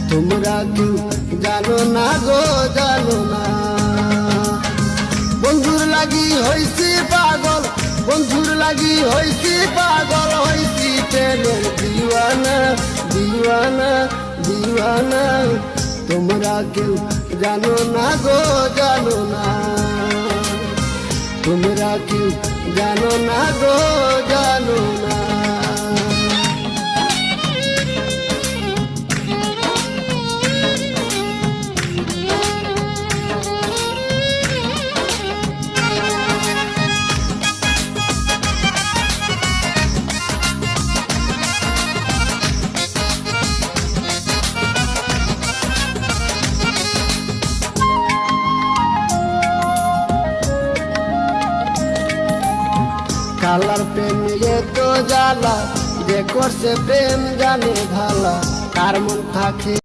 তোমরা কেউ জানো না গো, জানো না। বন্ধুর লাগি হইছি পাগল, বন্ধুর লাগি হইছি পাগল, হইছি প্রেমের দিওয়ানা, দিওয়ানা, দিওয়ানা। তোমরা কেউ জানো না গো, জানো না। তোমরা কেউ জানো না গো, জানো না। কালার প্রেম এত জ্বালা, যে করছে প্রেম জানে ভালা, কার মন থাকে